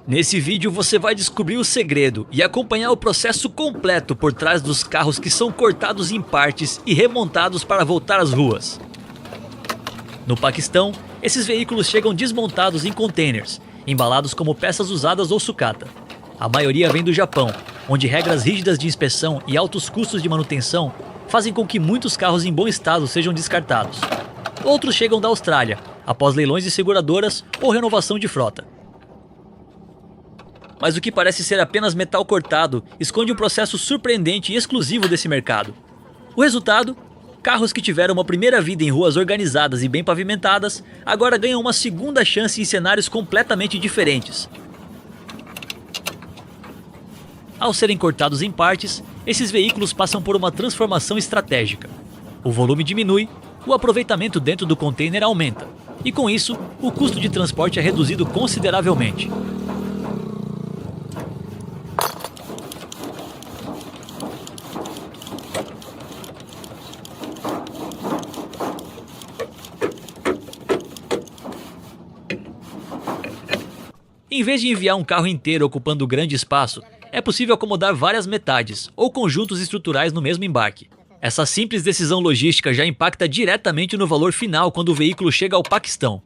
Nesse vídeo você vai descobrir o segredo e acompanhar o processo completo por trás dos carros que são cortados em partes e remontados para voltar às ruas. No Paquistão, esses veículos chegam desmontados em containers, embalados como peças usadas ou sucata. A maioria vem do Japão, onde regras rígidas de inspeção e altos custos de manutenção fazem com que muitos carros em bom estado sejam descartados. Outros chegam da Austrália, após leilões de seguradoras ou renovação de frota. Mas o que parece ser apenas metal cortado esconde um processo surpreendente e exclusivo desse mercado. O resultado? Carros que tiveram uma primeira vida em ruas organizadas e bem pavimentadas, agora ganham uma segunda chance em cenários completamente diferentes. Ao serem cortados em partes, esses veículos passam por uma transformação estratégica. O volume diminui, o aproveitamento dentro do container aumenta, e com isso, o custo de transporte é reduzido consideravelmente. Em vez de enviar um carro inteiro ocupando grande espaço, é possível acomodar várias metades ou conjuntos estruturais no mesmo embarque. Essa simples decisão logística já impacta diretamente no valor final quando o veículo chega ao Paquistão.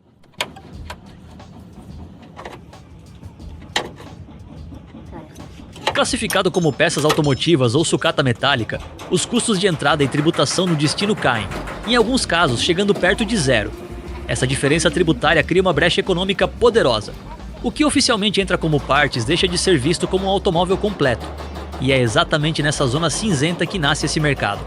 Classificado como peças automotivas ou sucata metálica, os custos de entrada e tributação no destino caem, em alguns casos chegando perto de zero. Essa diferença tributária cria uma brecha econômica poderosa. O que oficialmente entra como partes deixa de ser visto como um automóvel completo. E é exatamente nessa zona cinzenta que nasce esse mercado.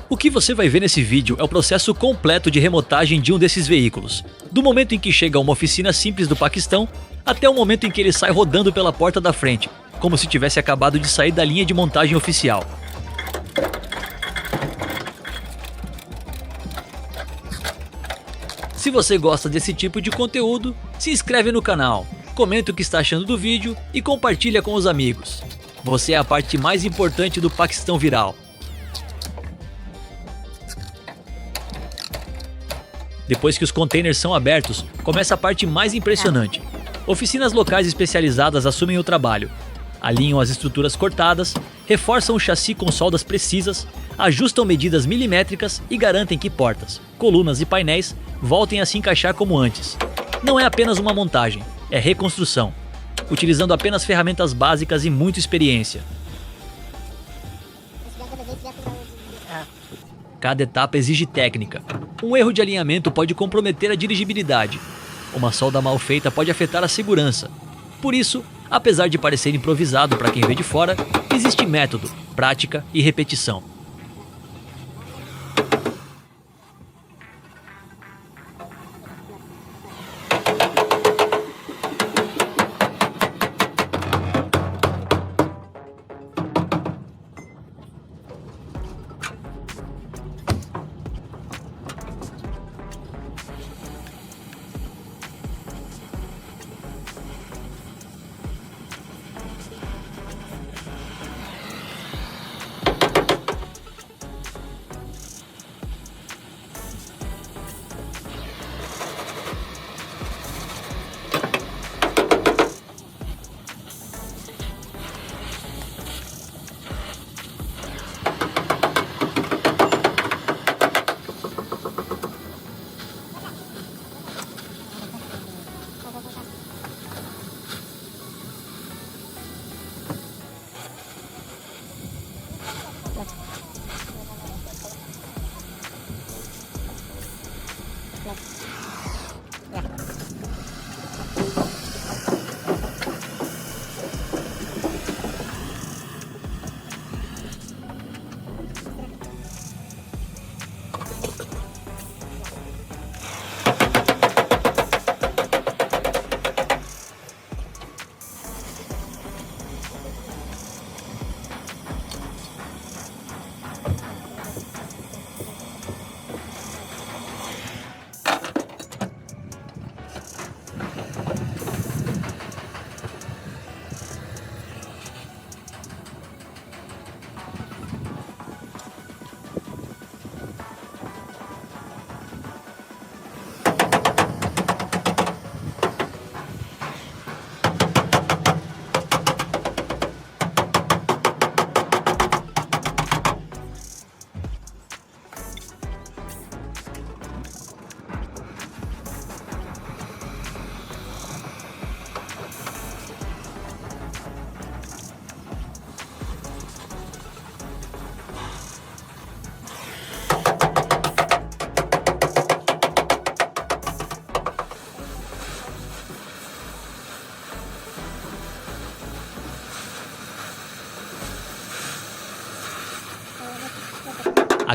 O que você vai ver nesse vídeo é o processo completo de remotagem de um desses veículos. Do momento em que chega a uma oficina simples do Paquistão, até o momento em que ele sai rodando pela porta da frente, como se tivesse acabado de sair da linha de montagem oficial. Se você gosta desse tipo de conteúdo, se inscreve no canal, comenta o que está achando do vídeo e compartilha com os amigos. Você é a parte mais importante do Paquistão Viral. Depois que os containers são abertos, começa a parte mais impressionante. Oficinas locais especializadas assumem o trabalho. Alinham as estruturas cortadas, reforçam o chassi com soldas precisas, ajustam medidas milimétricas e garantem que portas, colunas e painéis voltem a se encaixar como antes. Não é apenas uma montagem, é reconstrução, utilizando apenas ferramentas básicas e muita experiência. Cada etapa exige técnica. Um erro de alinhamento pode comprometer a dirigibilidade. Uma solda mal feita pode afetar a segurança. Por isso, apesar de parecer improvisado para quem vê de fora, existe método, prática e repetição.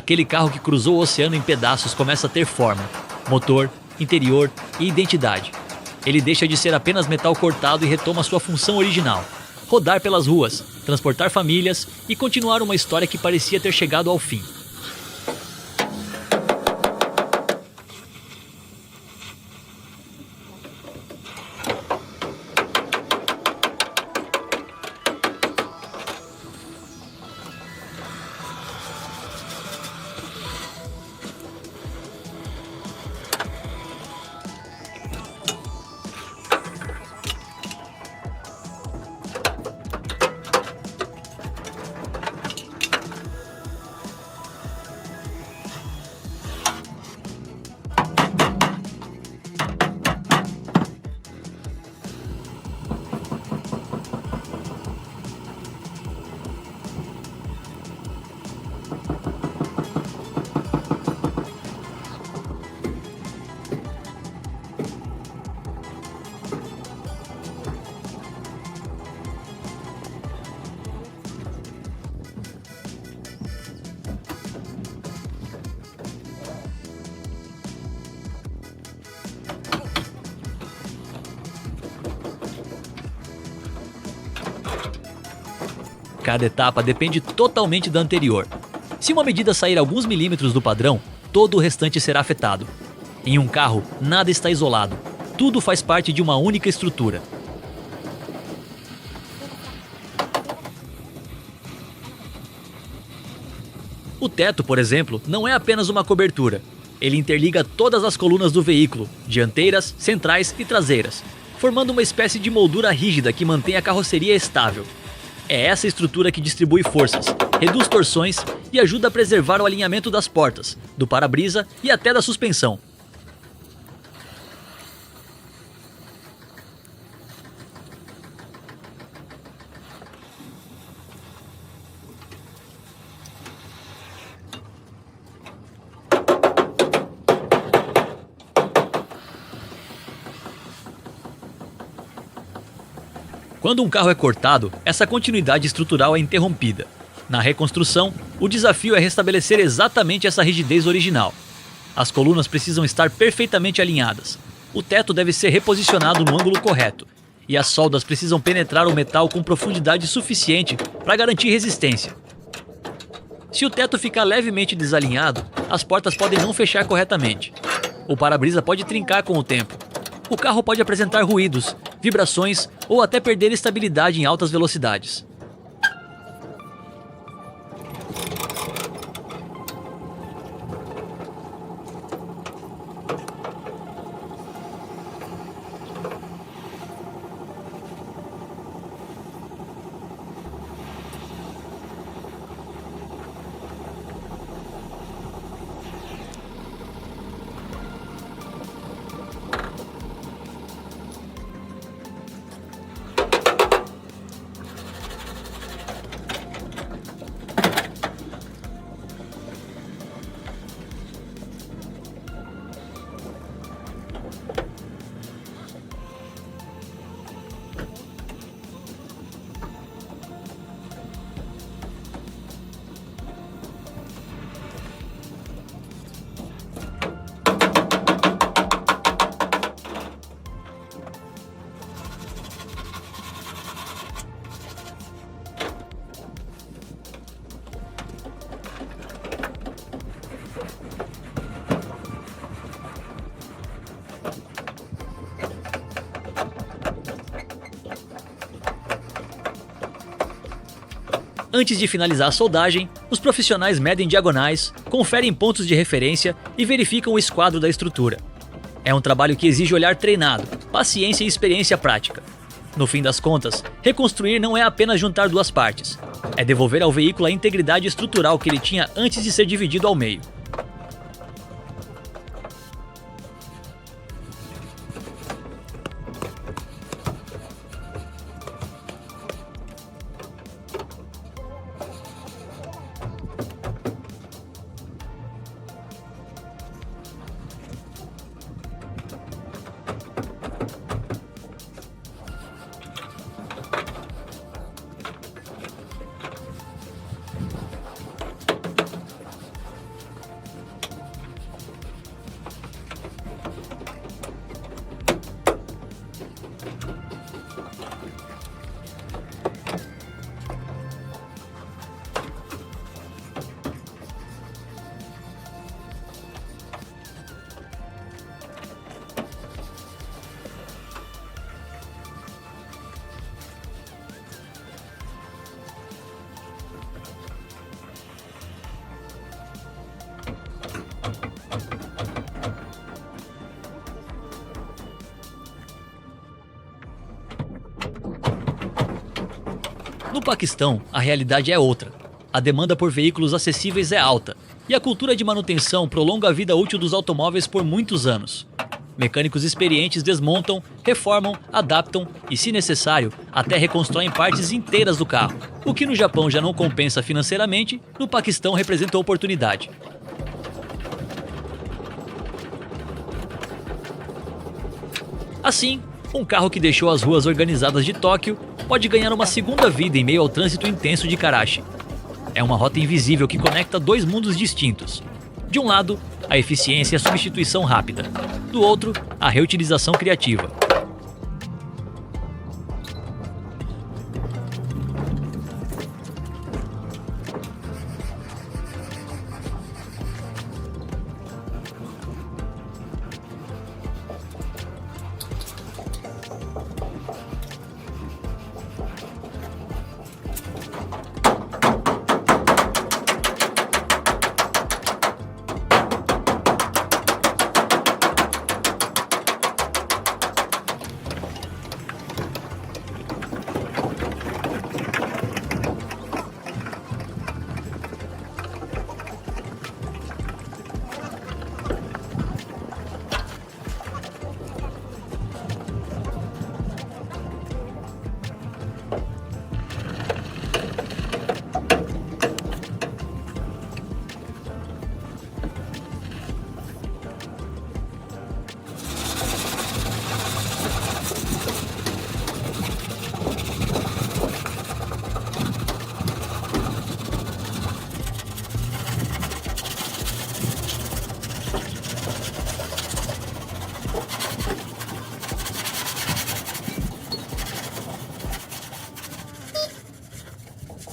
aquele carro que cruzou o oceano em pedaços começa a ter forma, motor, interior e identidade. Ele deixa de ser apenas metal cortado e retoma sua função original: rodar pelas ruas, transportar famílias e continuar uma história que parecia ter chegado ao fim. Cada etapa depende totalmente da anterior. Se uma medida sair alguns milímetros do padrão, todo o restante será afetado. Em um carro, nada está isolado. Tudo faz parte de uma única estrutura. O teto, por exemplo, não é apenas uma cobertura. Ele interliga todas as colunas do veículo, dianteiras, centrais e traseiras, formando uma espécie de moldura rígida que mantém a carroceria estável. É essa estrutura que distribui forças, reduz torções e ajuda a preservar o alinhamento das portas, do para-brisa e até da suspensão. Quando um carro é cortado, essa continuidade estrutural é interrompida. Na reconstrução, o desafio é restabelecer exatamente essa rigidez original. As colunas precisam estar perfeitamente alinhadas. O teto deve ser reposicionado no ângulo correto. E as soldas precisam penetrar o metal com profundidade suficiente para garantir resistência. Se o teto ficar levemente desalinhado, as portas podem não fechar corretamente. O para-brisa pode trincar com o tempo. O carro pode apresentar ruídos, vibrações ou até perder estabilidade em altas velocidades. Antes de finalizar a soldagem, os profissionais medem diagonais, conferem pontos de referência e verificam o esquadro da estrutura. É um trabalho que exige olhar treinado, paciência e experiência prática. No fim das contas, reconstruir não é apenas juntar duas partes, é devolver ao veículo a integridade estrutural que ele tinha antes de ser dividido ao meio. No Paquistão, a realidade é outra. A demanda por veículos acessíveis é alta, e a cultura de manutenção prolonga a vida útil dos automóveis por muitos anos. Mecânicos experientes desmontam, reformam, adaptam e, se necessário, até reconstroem partes inteiras do carro. O que no Japão já não compensa financeiramente, no Paquistão representa oportunidade. Assim, um carro que deixou as ruas organizadas de Tóquio pode ganhar uma segunda vida em meio ao trânsito intenso de Karachi. É uma rota invisível que conecta dois mundos distintos. De um lado, a eficiência e a substituição rápida. Do outro, a reutilização criativa.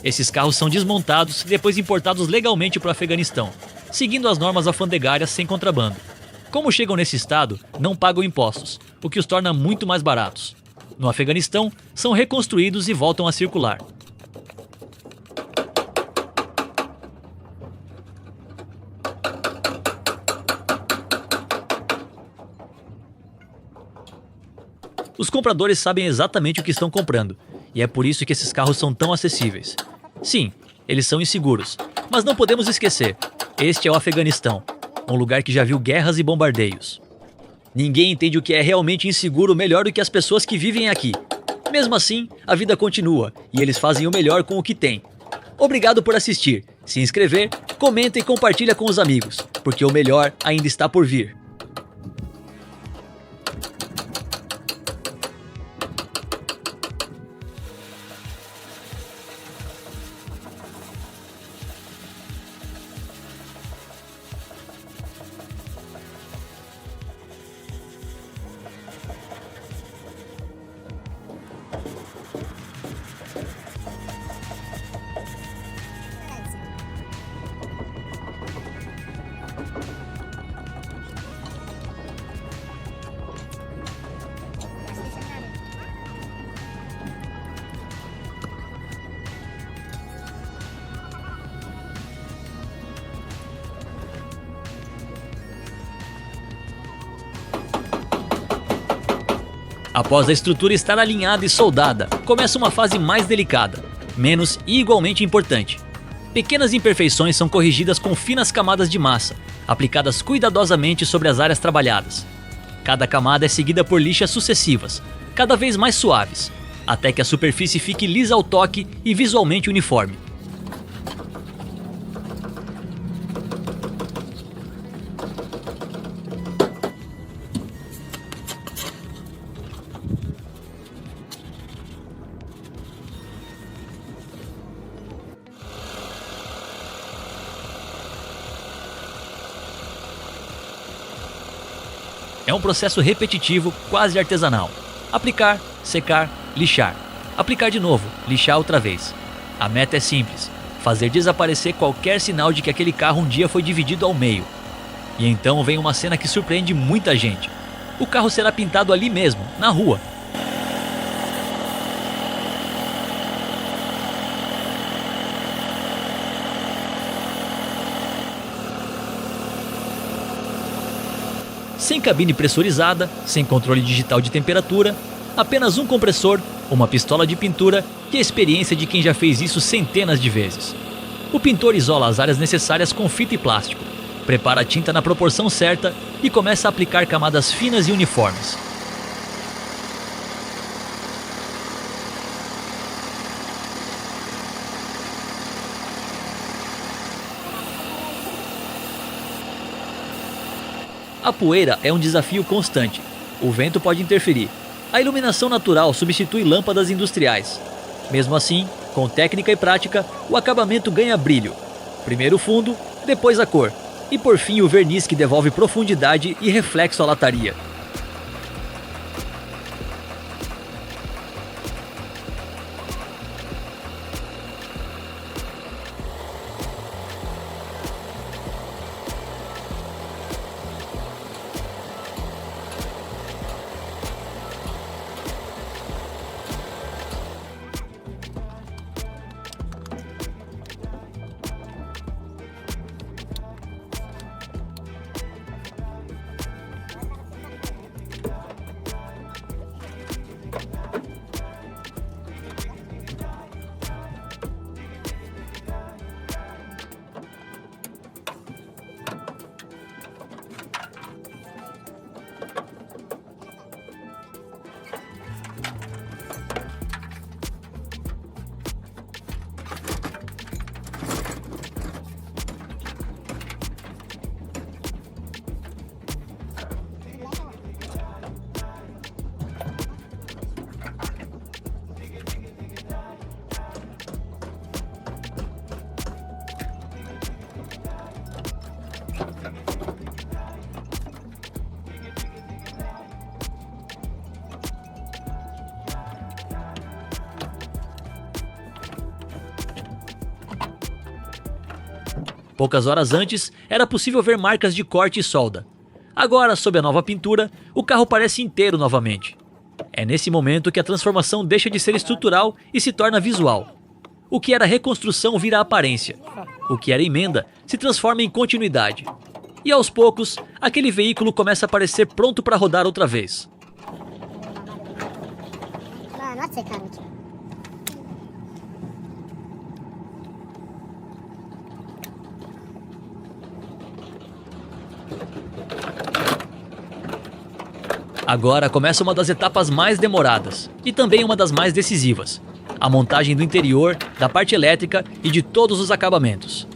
Esses carros são desmontados e depois importados legalmente para o Afeganistão, seguindo as normas alfandegárias sem contrabando. Como chegam nesse estado, não pagam impostos, o que os torna muito mais baratos. No Afeganistão, são reconstruídos e voltam a circular. Os compradores sabem exatamente o que estão comprando, e é por isso que esses carros são tão acessíveis. Sim, eles são inseguros, mas não podemos esquecer, este é o Afeganistão, um lugar que já viu guerras e bombardeios. Ninguém entende o que é realmente inseguro melhor do que as pessoas que vivem aqui. Mesmo assim, a vida continua, e eles fazem o melhor com o que têm. Obrigado por assistir, se inscrever, comenta e compartilha com os amigos, porque o melhor ainda está por vir. Após a estrutura estar alinhada e soldada, começa uma fase mais delicada, menos e igualmente importante. Pequenas imperfeições são corrigidas com finas camadas de massa, aplicadas cuidadosamente sobre as áreas trabalhadas. Cada camada é seguida por lixas sucessivas, cada vez mais suaves, até que a superfície fique lisa ao toque e visualmente uniforme. É um processo repetitivo, quase artesanal. Aplicar, secar, lixar. Aplicar de novo, lixar outra vez. A meta é simples: fazer desaparecer qualquer sinal de que aquele carro um dia foi dividido ao meio. E então vem uma cena que surpreende muita gente. O carro será pintado ali mesmo, na rua. Sem cabine pressurizada, sem controle digital de temperatura, Apenas um compressor, uma pistola de pintura e a experiência de quem já fez isso centenas de vezes. O pintor isola as áreas necessárias com fita e plástico, prepara a tinta na proporção certa e começa a aplicar camadas finas e uniformes. A poeira é um desafio constante. O vento pode interferir. A iluminação natural substitui lâmpadas industriais. Mesmo assim, com técnica e prática, o acabamento ganha brilho. Primeiro o fundo, depois a cor. E por fim o verniz que devolve profundidade e reflexo à lataria. Poucas horas antes, era possível ver marcas de corte e solda. Agora, sob a nova pintura, o carro parece inteiro novamente. É nesse momento que a transformação deixa de ser estrutural e se torna visual. O que era reconstrução vira aparência. O que era emenda se transforma em continuidade. E aos poucos, aquele veículo começa a parecer pronto para rodar outra vez. Agora começa uma das etapas mais demoradas e também uma das mais decisivas: a montagem do interior, da parte elétrica e de todos os acabamentos.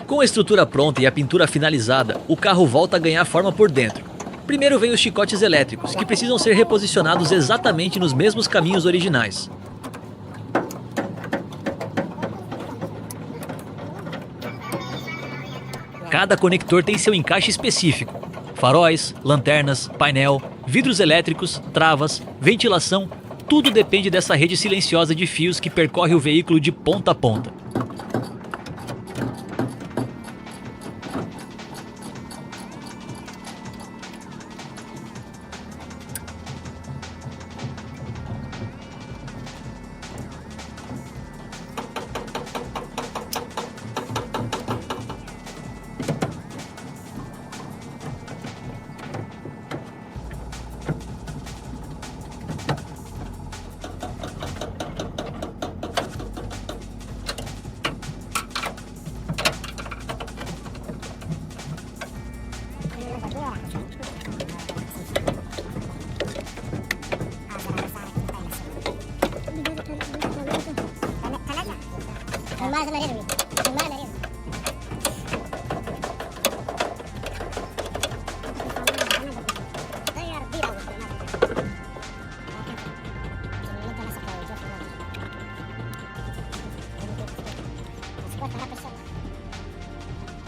Com a estrutura pronta e a pintura finalizada, o carro volta a ganhar forma por dentro. Primeiro vem os chicotes elétricos, que precisam ser reposicionados exatamente nos mesmos caminhos originais. Cada conector tem seu encaixe específico. Faróis, lanternas, painel, vidros elétricos, travas, ventilação, tudo depende dessa rede silenciosa de fios que percorre o veículo de ponta a ponta.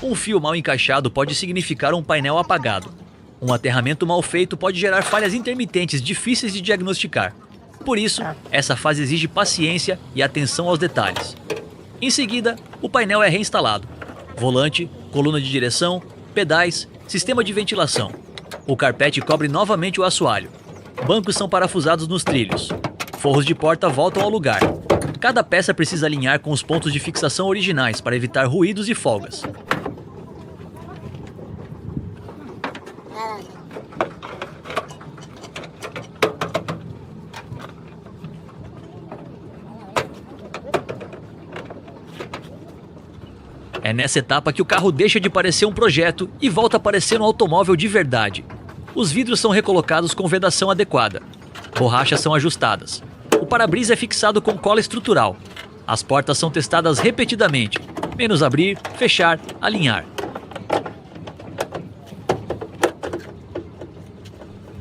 Um fio mal encaixado pode significar um painel apagado. Um aterramento mal feito pode gerar falhas intermitentes difíceis de diagnosticar. Por isso, essa fase exige paciência e atenção aos detalhes. Em seguida, o painel é reinstalado. Volante, coluna de direção, pedais, sistema de ventilação. O carpete cobre novamente o assoalho. Bancos são parafusados nos trilhos. Forros de porta voltam ao lugar. Cada peça precisa alinhar com os pontos de fixação originais para evitar ruídos e folgas. É nessa etapa que o carro deixa de parecer um projeto e volta a parecer um automóvel de verdade. Os vidros são recolocados com vedação adequada. Borrachas são ajustadas. O para-brisa é fixado com cola estrutural. As portas são testadas repetidamente, menos abrir, fechar, alinhar.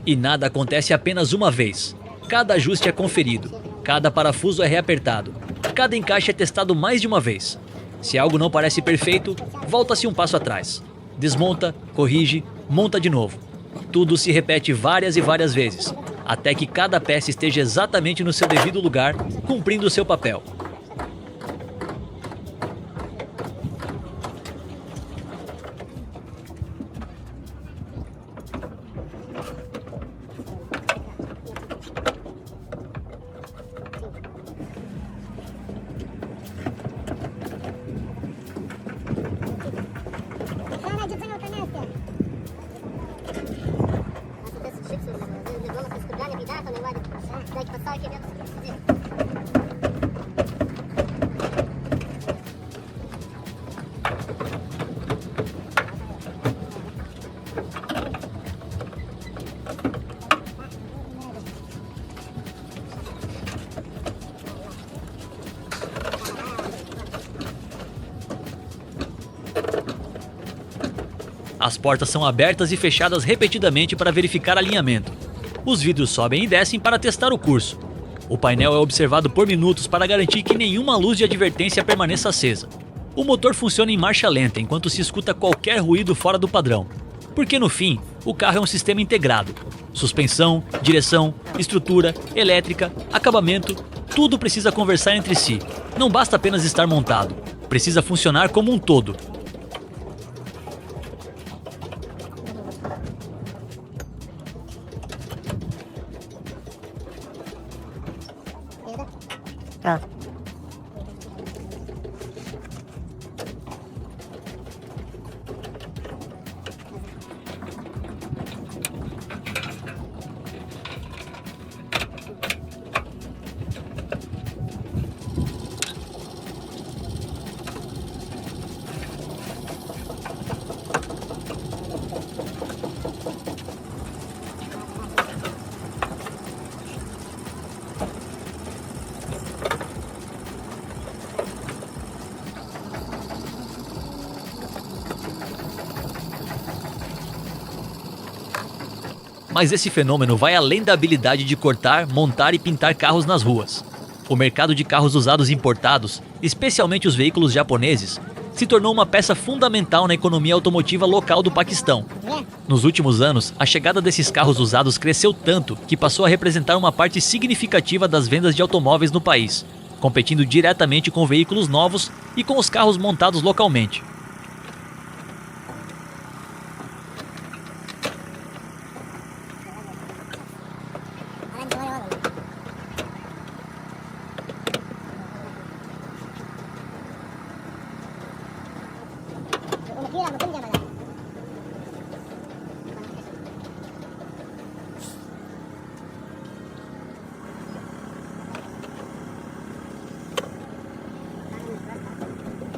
E nada acontece apenas uma vez. Cada ajuste é conferido, cada parafuso é reapertado, cada encaixe é testado mais de uma vez. Se algo não parece perfeito, volta-se um passo atrás. Desmonta, corrige, monta de novo. Tudo se repete várias e várias vezes, até que cada peça esteja exatamente no seu devido lugar, cumprindo o seu papel. As portas são abertas e fechadas repetidamente para verificar alinhamento. Os vidros sobem e descem para testar o curso. O painel é observado por minutos para garantir que nenhuma luz de advertência permaneça acesa. O motor funciona em marcha lenta enquanto se escuta qualquer ruído fora do padrão. Porque no fim, o carro é um sistema integrado. Suspensão, direção, estrutura, elétrica, acabamento, tudo precisa conversar entre si. Não basta apenas estar montado, precisa funcionar como um todo. Mas esse fenômeno vai além da habilidade de cortar, montar e pintar carros nas ruas. O mercado de carros usados importados, especialmente os veículos japoneses, se tornou uma peça fundamental na economia automotiva local do Paquistão. Nos últimos anos, a chegada desses carros usados cresceu tanto que passou a representar uma parte significativa das vendas de automóveis no país, competindo diretamente com veículos novos e com os carros montados localmente.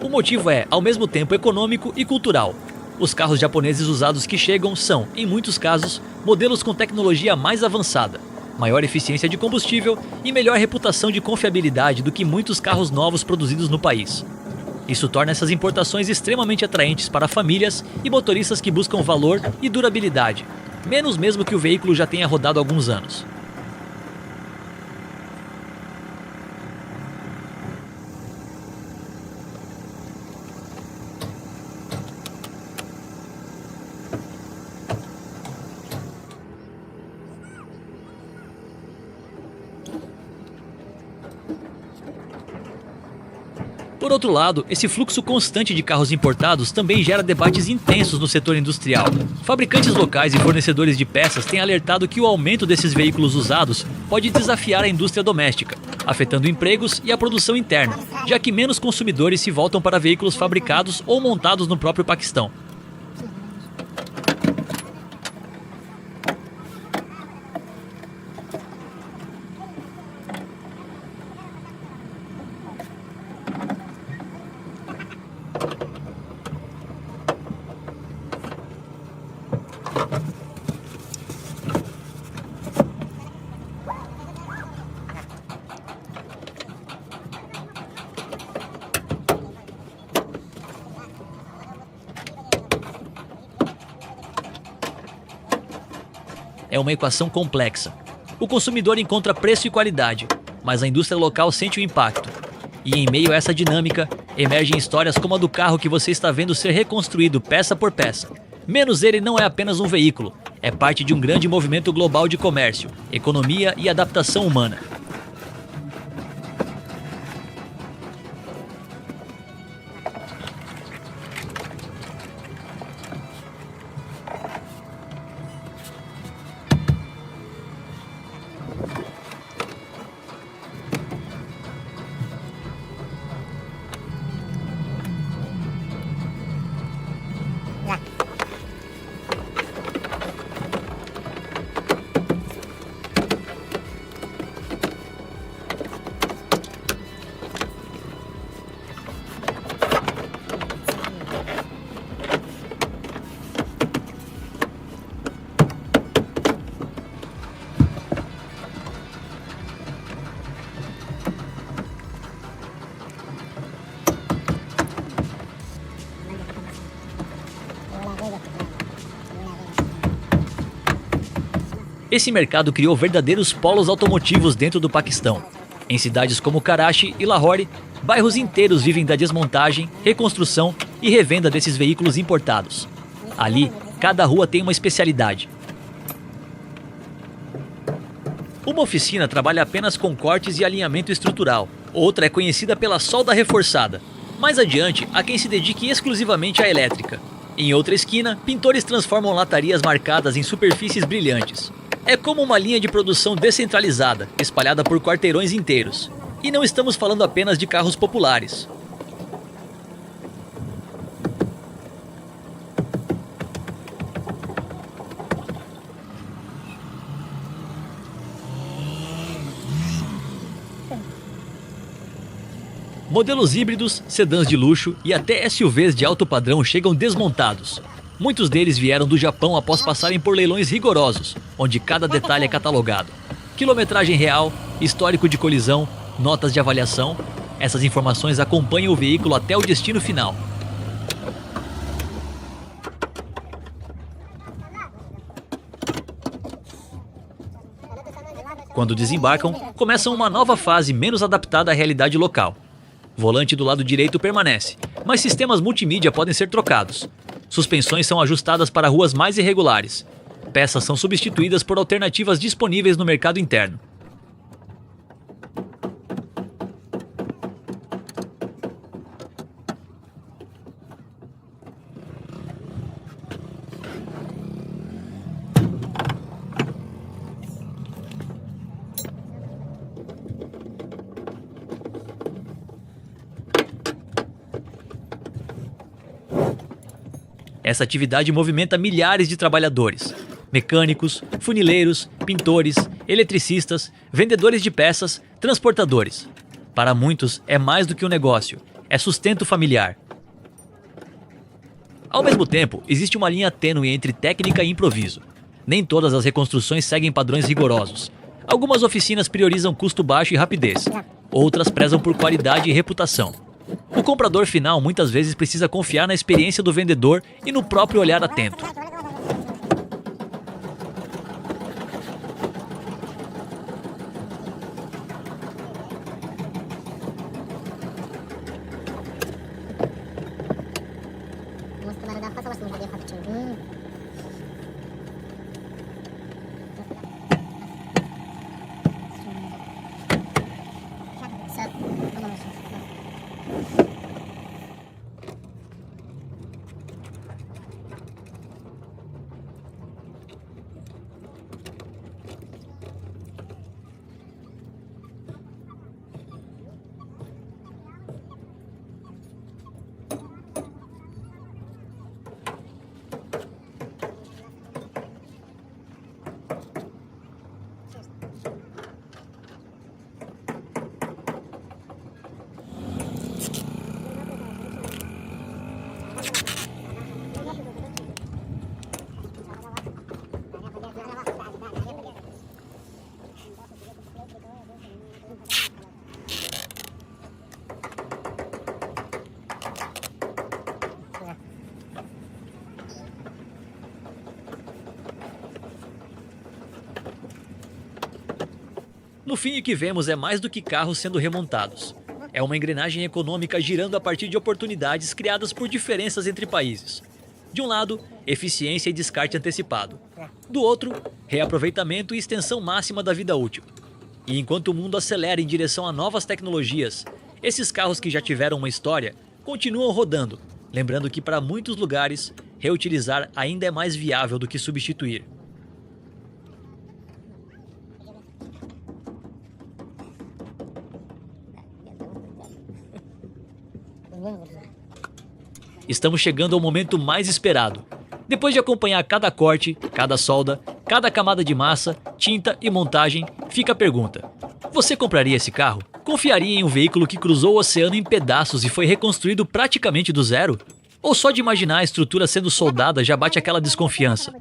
O motivo é, ao mesmo tempo, econômico e cultural. Os carros japoneses usados que chegam são, em muitos casos, modelos com tecnologia mais avançada, maior eficiência de combustível e melhor reputação de confiabilidade do que muitos carros novos produzidos no país. Isso torna essas importações extremamente atraentes para famílias e motoristas que buscam valor e durabilidade, menos mesmo que o veículo já tenha rodado há alguns anos. Por outro lado, esse fluxo constante de carros importados também gera debates intensos no setor industrial. Fabricantes locais e fornecedores de peças têm alertado que o aumento desses veículos usados pode desafiar a indústria doméstica, afetando empregos e a produção interna, já que menos consumidores se voltam para veículos fabricados ou montados no próprio Paquistão. É uma equação complexa. O consumidor encontra preço e qualidade, mas a indústria local sente o impacto. E em meio a essa dinâmica, emergem histórias como a do carro que você está vendo ser reconstruído peça por peça. Menos ele não é apenas um veículo, é parte de um grande movimento global de comércio, economia e adaptação humana. Esse mercado criou verdadeiros polos automotivos dentro do Paquistão. Em cidades como Karachi e Lahore, bairros inteiros vivem da desmontagem, reconstrução e revenda desses veículos importados. Ali, cada rua tem uma especialidade. Uma oficina trabalha apenas com cortes e alinhamento estrutural, outra é conhecida pela solda reforçada. Mais adiante, há quem se dedique exclusivamente à elétrica. Em outra esquina, pintores transformam latarias marcadas em superfícies brilhantes. É como uma linha de produção descentralizada, espalhada por quarteirões inteiros. E não estamos falando apenas de carros populares. Modelos híbridos, sedãs de luxo e até SUVs de alto padrão chegam desmontados. Muitos deles vieram do Japão após passarem por leilões rigorosos, onde cada detalhe é catalogado. Quilometragem real, histórico de colisão, notas de avaliação. Essas informações acompanham o veículo até o destino final. Quando desembarcam, começam uma nova fase menos adaptada à realidade local. Volante do lado direito permanece, mas sistemas multimídia podem ser trocados. Suspensões são ajustadas para ruas mais irregulares. Peças são substituídas por alternativas disponíveis no mercado interno. Essa atividade movimenta milhares de trabalhadores. Mecânicos, funileiros, pintores, eletricistas, vendedores de peças, transportadores. Para muitos, é mais do que um negócio, é sustento familiar. Ao mesmo tempo, existe uma linha tênue entre técnica e improviso. Nem todas as reconstruções seguem padrões rigorosos. Algumas oficinas priorizam custo baixo e rapidez. Outras prezam por qualidade e reputação. O comprador final muitas vezes precisa confiar na experiência do vendedor e no próprio olhar atento. No fim, o que vemos é mais do que carros sendo remontados. É uma engrenagem econômica girando a partir de oportunidades criadas por diferenças entre países. De um lado, eficiência e descarte antecipado. Do outro, reaproveitamento e extensão máxima da vida útil. E enquanto o mundo acelera em direção a novas tecnologias, esses carros que já tiveram uma história continuam rodando, lembrando que para muitos lugares, reutilizar ainda é mais viável do que substituir. Estamos chegando ao momento mais esperado. Depois de acompanhar cada corte, cada solda, cada camada de massa, tinta e montagem, fica a pergunta: você compraria esse carro? Confiaria em um veículo que cruzou o oceano em pedaços e foi reconstruído praticamente do zero? Ou só de imaginar a estrutura sendo soldada já bate aquela desconfiança?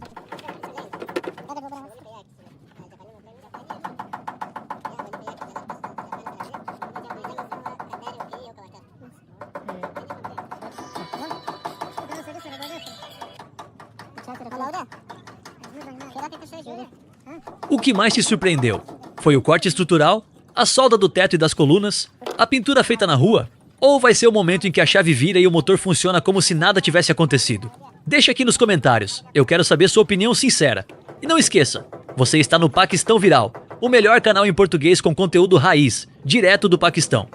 O que mais te surpreendeu? Foi o corte estrutural? A solda do teto e das colunas? A pintura feita na rua? Ou vai ser o momento em que a chave vira e o motor funciona como se nada tivesse acontecido? Deixa aqui nos comentários, eu quero saber sua opinião sincera. E não esqueça, você está no Paquistão Viral, o melhor canal em português com conteúdo raiz, direto do Paquistão.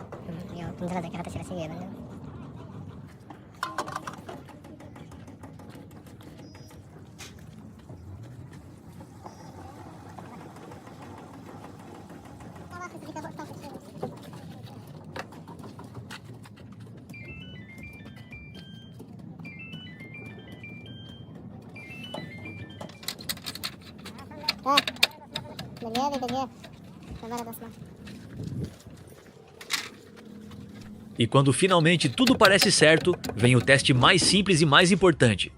E quando finalmente tudo parece certo, vem o teste mais simples e mais importante.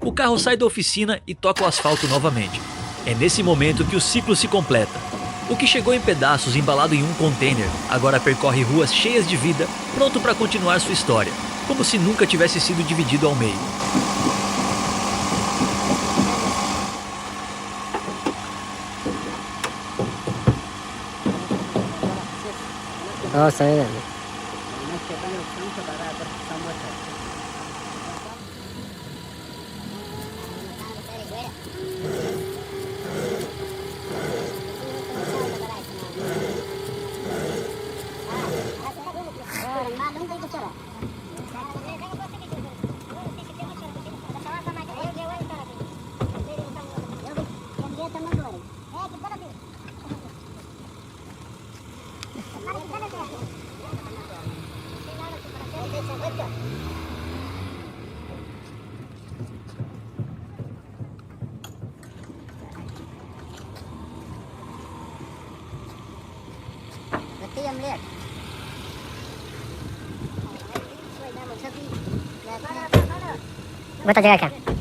O carro sai da oficina e toca o asfalto novamente. É nesse momento que o ciclo se completa. O que chegou em pedaços embalado em um container, agora percorre ruas cheias de vida, pronto para continuar sua história, como se nunca tivesse sido dividido ao meio. Nossa, é. Bota devagar.